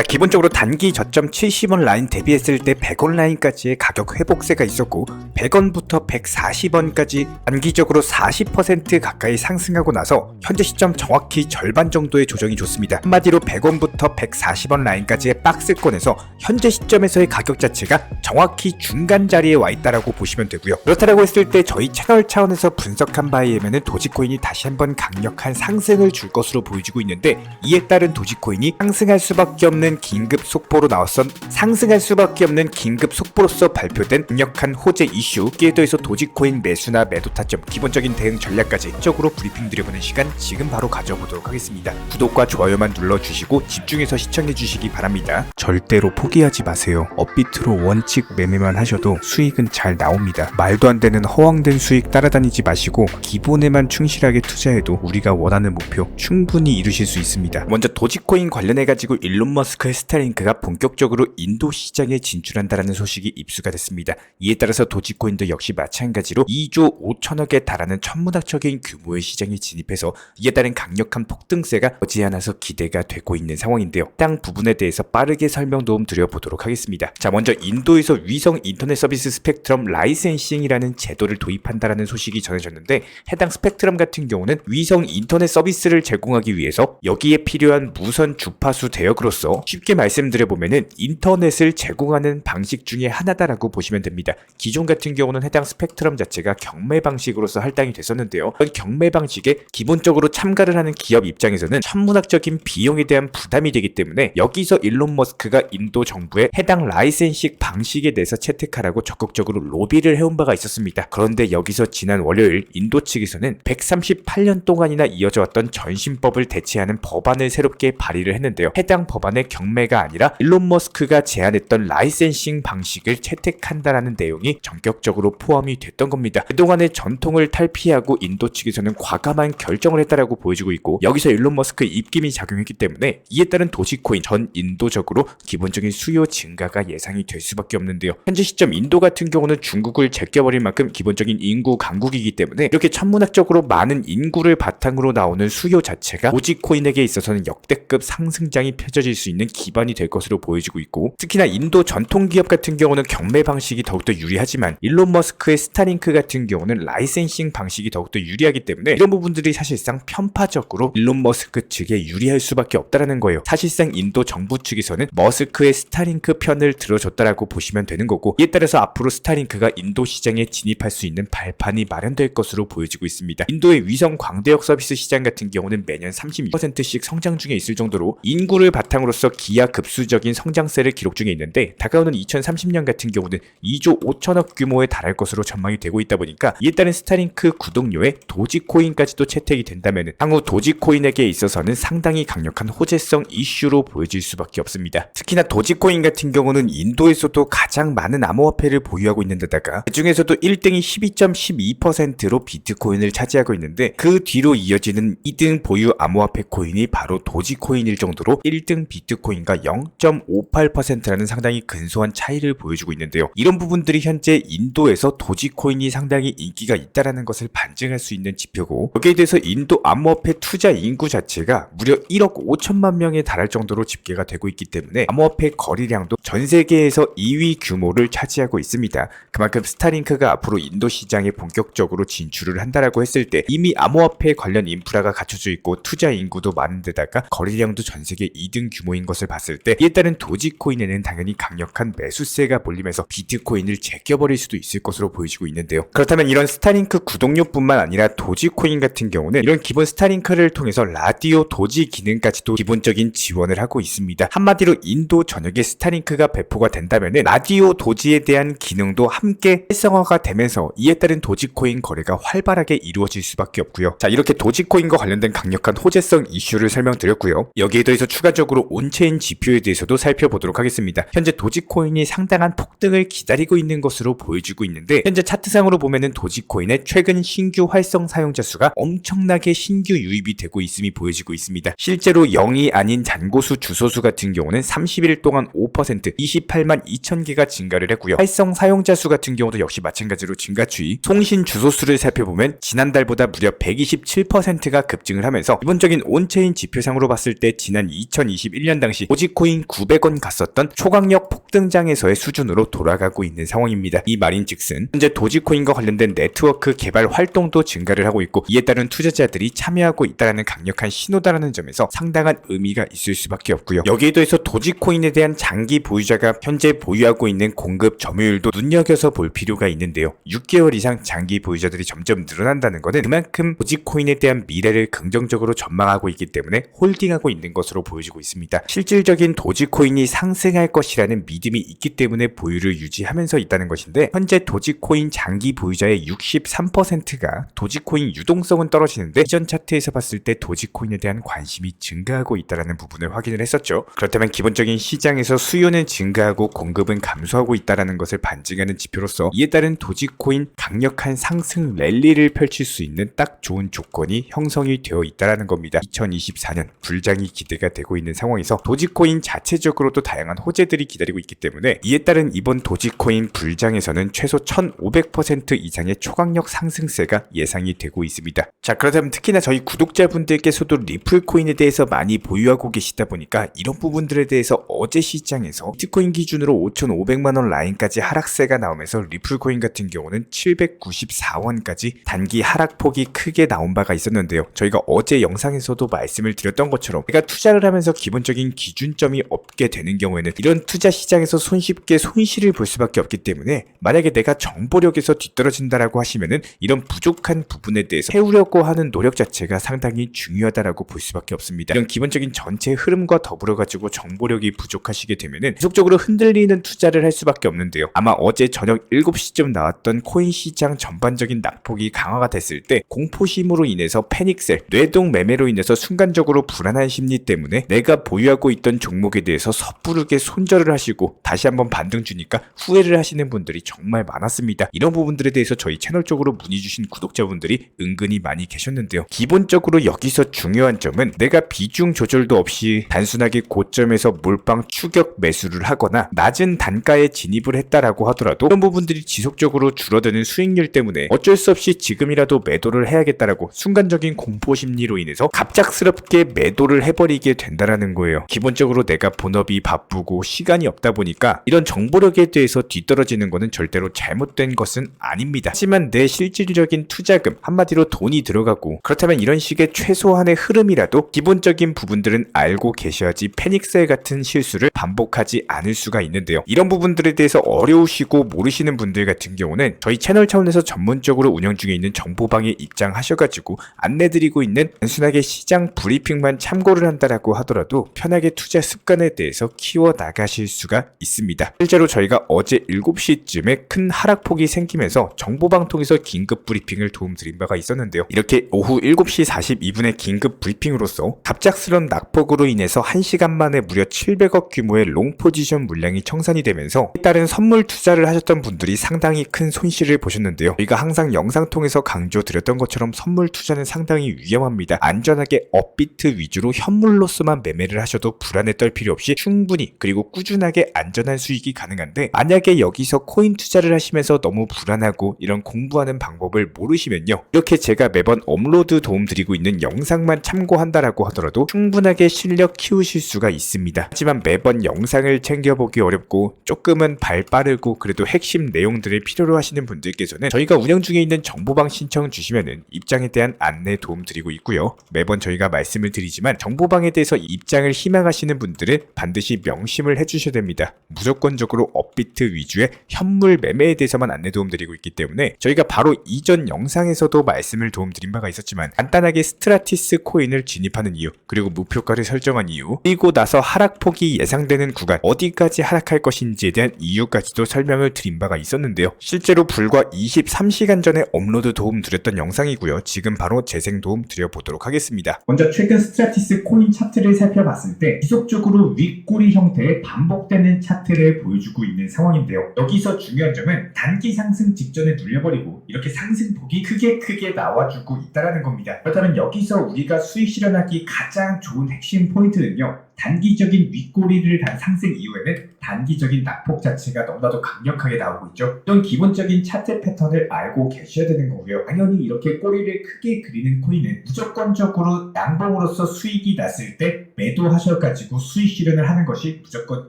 기본적으로 단기 저점 70원 라인 대비했을 때 100원 라인까지의 가격 회복세가 있었고 100원부터 140원까지 단기적으로 40% 가까이 상승하고 나서 현재 시점 정확히 절반 정도의 조정이 좋습니다. 한마디로 100원부터 140원 라인까지의 박스권에서 현재 시점에서의 가격 자체가 정확히 중간 자리에 와 있다라고 보시면 되고요. 그렇다라고 했을 때 저희 채널 차원에서 분석한 바에 의하면 도지코인이 다시 한번 강력한 상승을 줄 것으로 보여지고 있는데, 이에 따른 도지코인이 상승할 수밖에 없는 긴급 속보로 나왔던 상승할 수밖에 없는 긴급 속보로서 발표된 강력한 호재 이슈, 여기에 더해서 도지코인 매수나 매도 타점, 기본적인 대응 전략까지 적으로 브리핑 드려보는 시간 지금 바로 가져보도록 하겠습니다. 구독과 좋아요만 눌러주시고 집중해서 시청해주시기 바랍니다. 절대로 포기하지 마세요. 업비트로 원칙 매매만 하셔도 수익은 잘 나옵니다. 말도 안 되는 허황된 수익 따라다니지 마시고 기본에만 충실하게 투자해도 우리가 원하는 목표 충분히 이루실 수 있습니다. 먼저 도지코인 관련해가지고 일론 머스크의 스타링크가 본격적으로 인도 시장에 진출한다라는 소식이 입수가 됐습니다. 이에 따라서 도지코인도 역시 마찬가지로 2조 5천억에 달하는 천문학적인 규모의 시장에 진입해서 이에 따른 강력한 폭등세가 머지않아서 기대가 되고 있는 상황인데요. 해당 부분에 대해서 빠르게 설명 도움 드려보도록 하겠습니다. 자, 먼저 인도에서 위성 인터넷 서비스 스펙트럼 라이센싱이라는 제도를 도입한다라는 소식이 전해졌는데, 해당 스펙트럼 같은 경우는 위성 인터넷 서비스를 제공하기 위해서 여기에 필요한 무선 주파수 대역으로서 쉽게 말씀드려보면은 인터넷을 제공하는 방식 중에 하나다라고 보시면 됩니다. 기존 같은 경우는 해당 스펙트럼 자체가 경매 방식으로서 할당이 됐었는데요. 이런 경매 방식에 기본적으로 참가를 하는 기업 입장에서는 천문학적인 비용에 대한 부담이 되기 때문에 여기서 일론 머스크가 인도 정부에 해당 라이센싱 방식에 대해서 채택하라고 적극적으로 로비를 해온 바가 있었습니다. 그런데 여기서 지난 월요일 인도 측에서는 138년 동안이나 이어져 왔던 전신법을 대체하는 법안을 새롭게 발의를 했는데요. 해당 법안의 경매가 아니라 일론 머스크가 제안했던 라이센싱 방식을 채택한다라는 내용이 전격적으로 포함이 됐던 겁니다. 그동안의 전통을 탈피하고 인도 측에서는 과감한 결정을 했다라고 보여지고 있고, 여기서 일론 머스크의 입김이 작용했기 때문에 이에 따른 도지코인 전 인도적으로 기본적인 수요 증가가 예상이 될 수밖에 없는데요. 현재 시점 인도 같은 경우는 중국을 제껴버릴 만큼 기본적인 인구 강국이기 때문에 이렇게 천문학적으로 많은 인구를 바탕으로 나오는 수요 자체가 도지코인에게 있어서는 역대급 상승장이 펼쳐질 수 있는 기반이 될 것으로 보여지고 있고, 특히나 인도 전통기업 같은 경우는 경매 방식이 더욱더 유리하지만 일론 머스크의 스타링크 같은 경우는 라이센싱 방식이 더욱더 유리하기 때문에 이런 부분들이 사실상 편파적으로 일론 머스크 측에 유리할 수밖에 없다라는 거예요. 사실상 인도 정부 측에서는 머스크의 스타링크 편을 들어줬다라고 보시면 되는 거고, 이에 따라서 앞으로 스타링크가 인도 시장에 진입할 수 있는 발판이 마련될 것으로 보여지고 있습니다. 인도의 위성 광대역 서비스 시장 같은 경우는 매년 32%씩 성장 중에 있을 정도로 인구를 바탕으로서 기하급수적인 성장세를 기록 중에 있는데, 다가오는 2030년 같은 경우는 2조 5천억 규모에 달할 것으로 전망이 되고 있다 보니까 이에 따른 스타링크 구독료에 도지코인까지도 채택이 된다면 향후 도지코인에게 있어서는 상당히 강력한 호재성 이슈로 보여질 수밖에 없습니다. 특히나 도지코인 같은 경우는 인도에서도 가장 많은 암호화폐를 보유하고 있는 데다가 그중에서도 1등이 12.12%로 비트코인을 차지하고 있는데, 그 뒤로 이어지는 2등 보유 암호화폐 코인이 바로 도지코인일 정도로 1등 비트코인과 0.58%라는 상당히 근소한 차이를 보여주고 있는데요. 이런 부분들이 현재 인도에서 도지코인이 상당히 인기가 있다라는 것을 반증할 수 있는 지표고, 여기에 대해서 인도 암호화폐 투자 인구 자체가 무려 1억 5천만 명에 달할 정도로 집계가 되고 있기 때문에 암호화폐 거래량도 전 세계에서 2위 규모를 차지하고 있습니다. 그만큼 스타링크가 앞으로 인도 시장에 본격적으로 진출을 한다라고 했을 때 이미 암호화폐 관련 인프라가 갖춰져 있고 투자 인구도 많은 데다가 거래량도 전 세계 2등 규모인 것을 봤을 때, 이에 따른 도지코인에는 당연히 강력한 매수세가 몰리면서 비트코인을 제껴버릴 수도 있을 것으로 보여지고 있는데요. 그렇다면 이런 스타링크 구독료뿐만 아니라 도지코인 같은 경우는 이런 기본 스타링크를 통해서 라디오 도지 기능까지도 기본적인 지원을 하고 있습니다. 한마디로 인도 전역에 스타링크가 배포가 된다면 라디오 도지에 대한 기능도 함께 활성화가 되면서 이에 따른 도지코인 거래가 활발하게 이루어질 수밖에 없고요. 자, 이렇게 도지코인과 관련된 강력한 호재성 이슈를 설명드렸고요. 여기에 더해서 추가적으로 온체인 지표에 대해서도 살펴보도록 하겠습니다. 현재 도지코인이 상당한 폭등을 기다리고 있는 것으로 보여지고 있는데, 현재 차트상으로 보면은 도지코인의 최근 신규 활성 사용자 수가 엄청나게 신규 유입이 되고 있음이 보여지고 있습니다. 실제로 0이 아닌 잔고수 주소수 같은 경우는 30일 동안 5% 28만 2천 개가 증가를 했고요. 활성 사용자 수 같은 경우도 역시 마찬가지로 증가 추이, 송신 주소수를 살펴보면 지난달보다 무려 127%가 급증을 하면서 기본적인 온체인 지표상으로 봤을 때 지난 2021년 당시 도지코인 900원 갔었던 초강력 폭등장에서의 수준으로 돌아가고 있는 상황입니다. 이 말인즉슨 현재 도지코인과 관련된 네트워크 개발 활동도 증가를 하고 있고 이에 따른 투자자들이 참여하고 있다는 강력한 신호다라는 점에서 상당한 의미가 있을 수밖에 없고요. 여기에 더해서 도지코인에 대한 장기 보유자가 현재 보유하고 있는 공급 점유율도 눈여겨서 볼 필요가 있는데요. 6개월 이상 장기 보유자들이 점점 늘어난다는 것은 그만큼 도지코인에 대한 미래를 긍정적으로 전망하고 있기 때문에 홀딩하고 있는 것으로 보여지고 있습니다. 실질적인 도지코인이 상승할 것이라는 믿음이 있기 때문에 보유를 유지하면서 있다는 것인데 현재 도지코인 장기 보유자의 63%가 도지코인 유동성은 떨어지는데 이전 차트에서 봤을 때 도지코인에 대한 관심이 증가하고 있다는 부분을 확인을 했었죠. 그렇다면 기본적인 시장에서 수요는 증가하고 공급은 감소하고 있다는 것을 반증하는 지표로서 이에 따른 도지코인 강력한 상승 랠리를 펼칠 수 있는 딱 좋은 조건이 형성이 되어 있다는 겁니다. 2024년 불장이 기대가 되고 있는 상황에서 도지코인 자체적으로도 다양한 호재들이 기다리고 있기 때문에 이에 따른 이번 도지코인 불장에서는 최소 1500% 이상의 초강력 상승세가 예상이 되고 있습니다. 자, 그렇다면 특히나 저희 구독자분들께서도 리플코인에 대해서 많이 보유하고 계시다 보니까 이런 부분들에 대해서 어제 시장에서 비트코인 기준으로 5,500만원 라인까지 하락세가 나오면서 리플코인 같은 경우는 794원까지 단기 하락폭이 크게 나온 바가 있었는데요. 저희가 어제 영상에서도 말씀을 드렸던 것처럼 내가 투자를 하면서 기본적인 기준점이 없게 되는 경우에는 이런 투자 시장에서 손쉽게 손실을 볼 수밖에 없기 때문에 만약에 내가 정보력에서 뒤떨어진다라고 하시면은 이런 부족한 부분에 대해서 채우려고 하는 노력 자체가 상당히 중요하다라고 볼 수밖에 없습니다. 이런 기본적인 전체 흐름과 더불어 가지고 정보력이 부족하시게 되면은 계속적으로 흔들리는 투자를 할 수밖에 없는데요. 아마 어제 저녁 7시쯤 나왔던 코인 시장 전반적인 낙폭이 강화가 됐을 때 공포심으로 인해서 패닉셀, 뇌동 매매로 인해서 순간적으로 불안한 심리 때문에 내가 보유하고 있던 종목에 대해서 섣부르게 손절을 하시고 다시 한번 반등 주니까 후회를 하시는 분들이 정말 많았습니다. 이런 부분들에 대해서 저희 채널 쪽으로 문의 주신 구독자분들이 은근히 많이 계셨는데요. 기본적으로 여기서 중요한 점은 내가 비중 조절도 없이 단순하게 고점에서 몰빵 추격 매수를 하거나 낮은 단가에 진입을 했다라고 하더라도 이런 부분들이 지속적으로 줄어드는 수익률 때문에 어쩔 수 없이 지금이라도 매도를 해야겠다라고 순간적인 공포 심리로 인해서 갑작스럽게 매도를 해버리게 된다라는 거예요. 기본적으로 내가 본업이 바쁘고 시간이 없다 보니까 이런 정보력에 대해서 뒤떨어지는 것은 절대로 잘못된 것은 아닙니다. 하지만 내 실질적인 투자금, 한마디로 돈이 들어가고 그렇다면 이런 식의 최소한의 흐름이라도 기본적인 부분들은 알고 계셔야지 패닉셀 같은 실수를 반복하지 않을 수가 있는데요. 이런 부분들에 대해서 어려우시고 모르시는 분들 같은 경우는 저희 채널 차원에서 전문적으로 운영 중에 있는 정보방에 입장하셔가지고 안내드리고 있는 단순하게 시장 브리핑만 참고를 한다라고 하더라도 편하게 투자 습관에 대해서 키워 나가실 수가 있습니다. 실제로 저희가 어제 7시쯤에 큰 하락폭이 생기면서 정보방 통해서 긴급 브리핑을 도움드린 바가 있었는데요. 이렇게 오후 7시 42분에 긴급 브리핑으로서 갑작스런 낙폭으로 인해서 1시간 만에 무려 700억 규모의 롱 포지션 물량이 청산이 되면서 따른 선물 투자를 하셨던 분들이 상당히 큰 손실을 보셨는데요. 저희가 항상 영상 통해서 강조드렸던 것처럼 선물 투자는 상당히 위험합니다. 안전하게 업비트 위주로 현물로서만 매매를 하셔도 불안에 떨 필요 없이 충분히 그리고 꾸준하게 안전한 수익이 가능한데 만약에 여기서 코인 투자를 하시면서 너무 불안하고 이런 공부하는 방법을 모르시면요. 이렇게 제가 매번 업로드 도움드리고 있는 영상만 참고한다라고 하더라도 충분하게 실력 키우실 수가 있습니다. 하지만 매번 영상을 챙겨보기 어렵고 조금은 발 빠르고 그래도 핵심 내용들을 필요로 하시는 분들께서는 저희가 운영 중에 있는 정보방 신청 주시면은 입장에 대한 안내 도움드리고 있고요. 매번 저희가 말씀을 드리지만 정보방에 대해서 입장을 희망하시는 분들은 반드시 명심을 해주셔야 됩니다. 무조건적으로 업비트 위주의 현물 매매에 대해서만 안내 도움드리고 있기 때문에 저희가 바로 이전 영상에서도 말씀을 도움드린 바가 있었지만 간단하게 스트라티스 코인을 진입하는 이유 그리고 목표가를 설정한 이유 그리고 나서 하락폭이 예상되는 구간 어디까지 하락할 것인지에 대한 이유까지도 설명을 드린 바가 있었는데요. 실제로 불과 23시간 전에 업로드 도움 드렸던 영상이고요. 지금 바로 재생 도움 드려보도록 하겠습니다. 먼저 최근 스트라티스 코인 차트를 살펴봤을 때 지속적으로 윗꼬리 형태의 반복되는 차트를 보여주고 있는 상황인데요. 여기서 중요한 점은 단기 상승 직전에 눌려버리고 이렇게 상승폭이 크게 나와주고 있다는 겁니다. 그렇다면 여기서 우리가 수익 실현하기 가장 좋은 핵심 포인트는요. 단기적인 윗꼬리를 단 상승 이후에는 단기적인 낙폭 자체가 너무나도 강력하게 나오고 있죠. 이런 기본적인 차트 패턴을 알고 계셔야 되는 거고요. 당연히 이렇게 꼬리를 크게 그리는 코인은 무조건적으로 양봉으로서 수익이 났을 때 매도하셔가지고 수익 실현을 하는 것이 무조건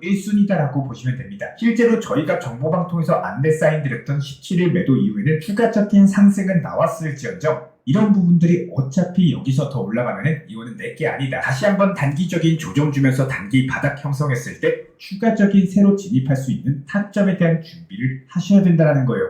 1순위다라고 보시면 됩니다. 실제로 저희가 정보방통에서 안내 사인 드렸던 17일 매도 이후에는 추가적인 상승은 나왔을지언정 이런 부분들이 어차피 여기서 더 올라가면은 이거는 내게 아니다. 다시 한번 단기적인 조정 주면서 단기 바닥 형성했을 때 추가적인 새로 진입할 수 있는 타점에 대한 준비를 하셔야 된다는 거예요.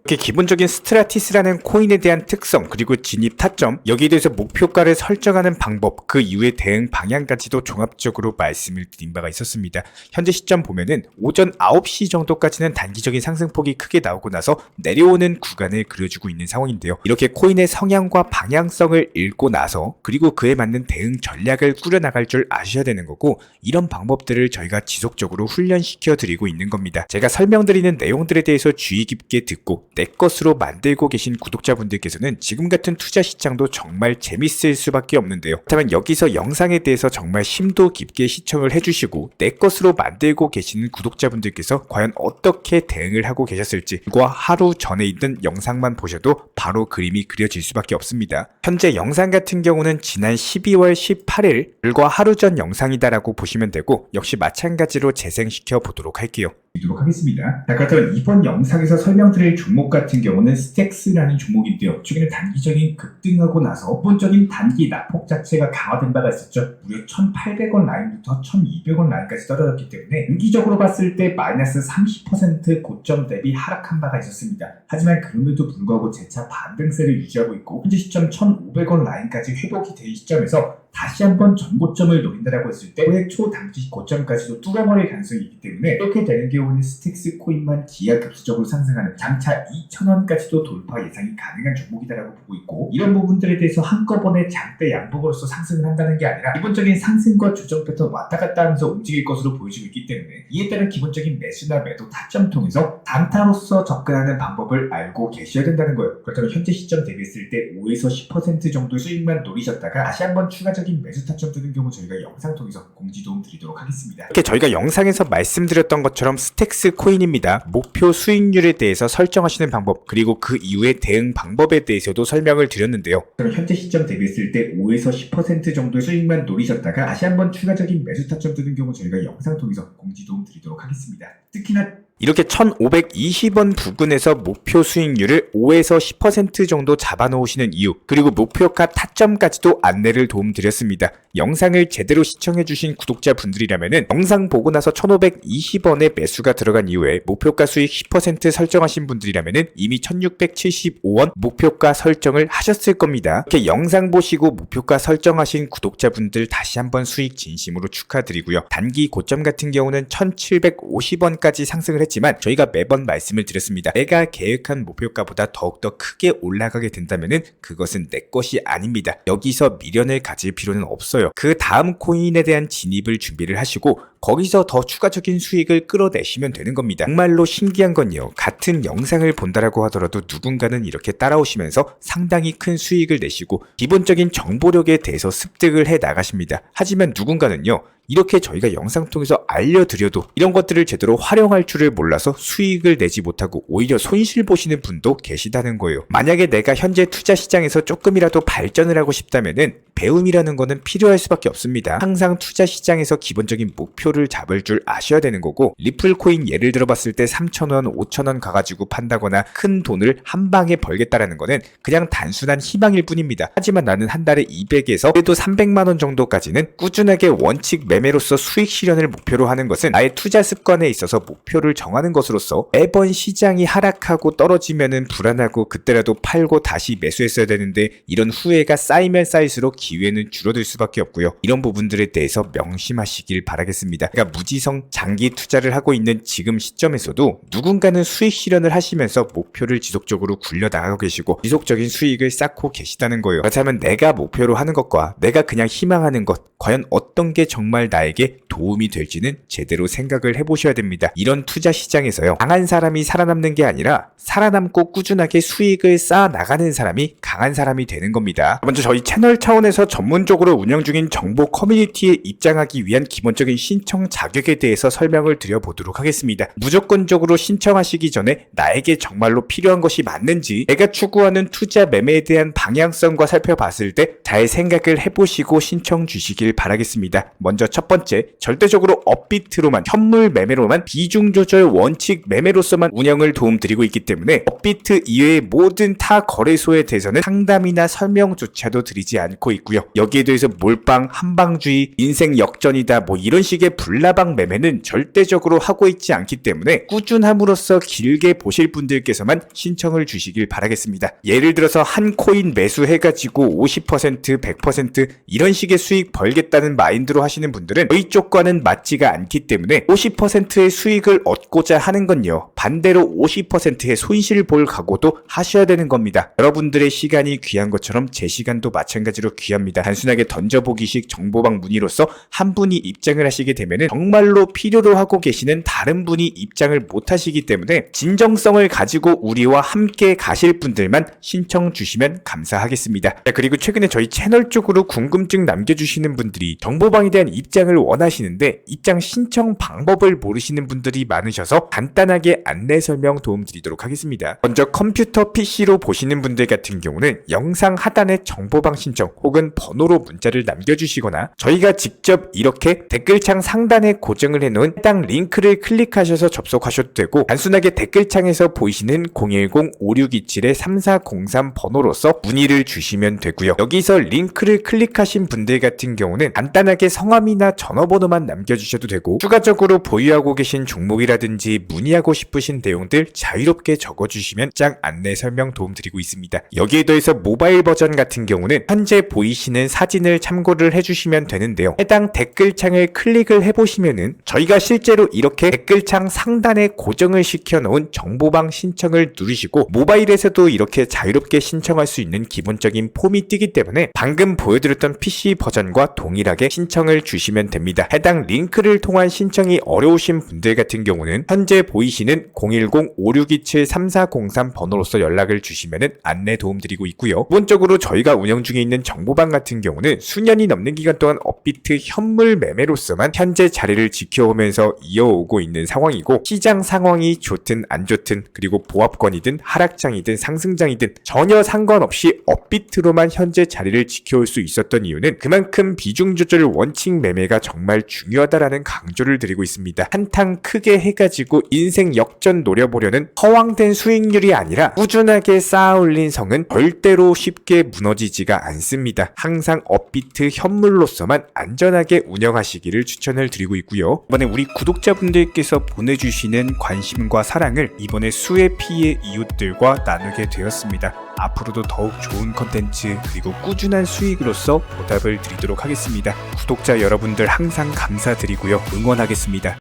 이렇게 기본적인 스트라티스라는 코인에 대한 특성 그리고 진입 타점 여기에 대해서 목표가를 설정하는 방법 그 이후의 대응 방향까지도 종합적으로 말씀을 드린 바가 있었습니다. 현재 시점 보면은 오전 9시 정도까지는 단기적인 상승폭이 크게 나오고 나서 내려오는 구간을 그려주고 있는 상황인데요. 이렇게 코인의 성향과 방향성을 읽고 나서 그리고 그에 맞는 대응 전략을 꾸려나갈 줄 아셔야 되는 거고 이런 방법들을 저희가 지속적으로 훈련시켜 드리고 있는 겁니다. 제가 설명드리는 내용들에 대해서 주의 깊게 듣고 내 것으로 만들고 계신 구독자분들께서는 지금 같은 투자 시장도 정말 재밌을 수밖에 없는데요. 그렇다면 여기서 영상에 대해서 정말 심도 깊게 시청을 해주시고 내 것으로 만들고 계시는 구독자분들께서 과연 어떻게 대응을 하고 계셨을지 그리고 하루 전에 있는 영상만 보셔도 바로 그림이 그려질 수밖에 없습니다. 현재 영상 같은 경우는 지난 12월 18일 불과 하루 전 영상이다라고 보시면 되고 역시 마찬가지로 재생시켜 보도록 할게요. 하겠습니다. 자, 그렇다면 이번 영상에서 설명드릴 종목 같은 경우는 스택스라는 종목인데요. 최근에 단기적인 급등하고 나서 기본적인 단기 낙폭 자체가 강화된 바가 있었죠. 무려 1,800원 라인부터 1,200원 라인까지 떨어졌기 때문에 단기적으로 봤을 때 마이너스 30% 고점 대비 하락한 바가 있었습니다. 하지만 그럼에도 불구하고 재차 반등세를 유지하고 있고 현재 시점 1,500원 라인까지 회복이 된 시점에서 다시 한번 전고점을 노린다라고 했을 때 올해 초당기 고점까지도 뚫어버릴 가능성이 있기 때문에 이렇게 되는 경우는 스택스 코인만 기하급수적으로 상승하는 장차 2,000원까지도 돌파 예상이 가능한 종목이다라고 보고 있고 이런 부분들에 대해서 한꺼번에 장대 양봉으로서 상승을 한다는 게 아니라 기본적인 상승과 조정 패턴 왔다 갔다 하면서 움직일 것으로 보여지고 있기 때문에 이에 따른 기본적인 매수나 매도 타점 통해서 단타로서 접근하는 방법을 알고 계셔야 된다는 거예요. 그렇다면 현재 시점 대비했을 때 5에서 10% 정도 수익만 노리셨다가 다시 한번 추가적인 매수 타점 뜨는 경우 저희가 영상 통해서 공지 도움 드리도록 하겠습니다. 이렇게 저희가 영상에서 말씀드렸던 것처럼 스택스 코인입니다. 목표 수익률에 대해서 설정하시는 방법 그리고 그 이후의 대응 방법에 대해서도 설명을 드렸는데요. 그럼 현재 시점 대비했을 때 5에서 10% 정도의 수익만 노리셨다가 다시 한번 추가적인 매수 타점 뜨는 경우 저희가 영상 통해서 공지 도움 드리도록 하겠습니다. 특히나 이렇게 1,520원 부근에서 목표 수익률을 5에서 10% 정도 잡아놓으시는 이유 그리고 목표가 타점까지도 안내를 도움드렸습니다. 영상을 제대로 시청해주신 구독자분들이라면 영상 보고 나서 1,520원에 매수가 들어간 이후에 목표가 수익 10% 설정하신 분들이라면 이미 1,675원 목표가 설정을 하셨을 겁니다. 이렇게 영상 보시고 목표가 설정하신 구독자분들 다시 한번 수익 진심으로 축하드리고요. 단기 고점 같은 경우는 1,750원까지 상승을 했지만 저희가 매번 말씀을 드렸습니다. 내가 계획한 목표가보다 더욱더 크게 올라가게 된다면 그것은 내 것이 아닙니다. 여기서 미련을 가질 필요는 없어요. 그 다음 코인에 대한 진입을 준비를 하시고 거기서 더 추가적인 수익을 끌어내시면 되는 겁니다. 정말로 신기한 건요. 같은 영상을 본다라고 하더라도 누군가는 이렇게 따라오시면서 상당히 큰 수익을 내시고 기본적인 정보력에 대해서 습득을 해 나가십니다. 하지만 누군가는요. 이렇게 저희가 영상 통해서 알려드려도 이런 것들을 제대로 활용할 줄을 몰라서 수익을 내지 못하고 오히려 손실 보시는 분도 계시다는 거예요. 만약에 내가 현재 투자 시장에서 조금이라도 발전을 하고 싶다면은 배움이라는 거는 필요할 수밖에 없습니다. 항상 투자 시장에서 기본적인 목표를 잡을 줄 아셔야 되는 거고 리플 코인 예를 들어 봤을 때 3,000원, 5,000원 가가지고 판다거나 큰 돈을 한 방에 벌겠다라는 거는 그냥 단순한 희망일 뿐입니다. 하지만 나는 한 달에 200에서 그래도 300만 원 정도까지는 꾸준하게 원칙 매매로서 수익 실현을 목표로 하는 것은 나의 투자 습관에 있어서 목표를 정하는 것으로서 매번 시장이 하락하고 떨어지면은 불안하고 그때라도 팔고 다시 매수했어야 되는데 이런 후회가 쌓이면 쌓일수록 기회는 줄어들 수밖에 없고요. 이런 부분들에 대해서 명심하시길 바라겠습니다. 그러니까 무지성 장기 투자를 하고 있는 지금 시점에서도 누군가는 수익 실현을 하시면서 목표를 지속적으로 굴려나가고 계시고 지속적인 수익을 쌓고 계시다는 거예요. 그렇다면 내가 목표로 하는 것과 내가 그냥 희망하는 것 과연 어떤 게 정말 정말 나에게 도움이 될지는 제대로 생각을 해보셔야 됩니다. 이런 투자 시장에서요, 강한 사람이 살아남는 게 아니라 살아남고 꾸준하게 수익을 쌓아 나가는 사람이 강한 사람이 되는 겁니다. 먼저 저희 채널 차원에서 전문적으로 운영 중인 정보 커뮤니티에 입장하기 위한 기본적인 신청 자격에 대해서 설명을 드려보도록 하겠습니다. 무조건적으로 신청하시기 전에 나에게 정말로 필요한 것이 맞는지, 내가 추구하는 투자 매매에 대한 방향성과 살펴봤을 때 잘 생각을 해보시고 신청 주시길 바라겠습니다. 먼저 첫 번째, 절대적으로 업비트로만, 현물 매매로만, 비중 조절 원칙 매매로서만 운영을 도움드리고 있기 때문에 업비트 이외의 모든 타 거래소에 대해서는 상담이나 설명조차도 드리지 않고 있고요. 여기에 대해서 몰빵, 한방주의, 인생 역전이다 뭐 이런 식의 불나방 매매는 절대적으로 하고 있지 않기 때문에 꾸준함으로써 길게 보실 분들께서만 신청을 주시길 바라겠습니다. 예를 들어서 한 코인 매수해가지고 50%, 100% 이런 식의 수익 벌겠다는 마인드로 하시는 분들은 저희 쪽과는 맞지가 않기 때문에 50%의 수익을 얻고자 하는 건요, 반대로 50%의 손실을 볼 각오도 하셔야 되는 겁니다. 여러분들의 시간이 귀한 것처럼 제 시간도 마찬가지로 귀합니다. 단순하게 던져보기식 정보방 문의로서 한 분이 입장을 하시게 되면은 정말로 필요로 하고 계시는 다른 분이 입장을 못 하시기 때문에 진정성을 가지고 우리와 함께 가실 분들만 신청 주시면 감사하겠습니다. 자, 그리고 최근에 저희 채널 쪽으로 궁금증 남겨주시는 분들이 정보방에 대한 입장을 원하시는데 입장 신청 방법을 모르시는 분들이 많으셔서 간단하게 안내 설명 도움드리도록 하겠습니다. 먼저 컴퓨터 PC로 보시는 분들 같은 경우는 영상 하단에 정보방 신청 혹은 번호로 문자를 남겨주시거나 저희가 직접 이렇게 댓글창 상단에 고정을 해놓은 해당 링크를 클릭하셔서 접속하셔도 되고, 단순하게 댓글창에서 보이시는 010-5627-3403 번호로서 문의를 주시면 되고요. 여기서 링크를 클릭하신 분들 같은 경우는 간단하게 성함이나 전화번호만 남겨주셔도 되고, 추가적으로 보유하고 계신 종목이라든지 문의하고 싶으신 내용들 자유롭게 적어주시면 짝 안내 설명 도움드리고 있습니다. 여기에 더해서 모바일 버전 같은 경우는 현재 보이시는 사진을 참고를 해주시면 되는데요. 해당 댓글창을 클릭을 해보시면은 저희가 실제로 이렇게 댓글창 상단에 고정을 시켜놓은 정보방 신청을 누르시고 모바일에서도 이렇게 자유롭게 신청할 수 있는 기본적인 폼이 뜨기 때문에 방금 보여드렸던 PC 버전과 동일하게 신청을 주시면 됩니다. 해당 링크를 통한 신청이 어려우신 분들 같은 경우는 현재 보이시는 010-5627-3403 번호로서 연락을 주시면 안내 도움드리고 있고요. 기본적으로 저희가 운영 중에 있는 정보방 같은 경우는 수년이 넘는 기간 동안 업비트 현물 매매로서만 현재 자리를 지켜오면서 이어오고 있는 상황이고, 시장 상황이 좋든 안 좋든, 그리고 보합권이든 하락장이든 상승장이든 전혀 상관없이 업비트로만 현재 자리를 지켜올 수 있었던 이유는 그만큼 비중 조절 원칙 매매가 정말 중요하다라는 강조를 드리고 있습니다. 한탕 크게 해가지고 인생 역전 노려보려는 허황된 수익률이 아니라 꾸준하게 쌓아올린 성은 절대로 쉽게 무너지지가 않습니다. 항상 업비트 현물로서만 안전하게 운영하시기를 추천을 드리고 있고요. 이번에 우리 구독자분들께서 보내주시는 관심과 사랑을 이번에 수혜 피해 이웃들과 나누게 되었습니다. 앞으로도 더욱 좋은 컨텐츠 그리고 꾸준한 수익으로서 보답을 드리도록 하겠습니다. 구독자 여러분들 항상 감사드리고요. 응원하겠습니다.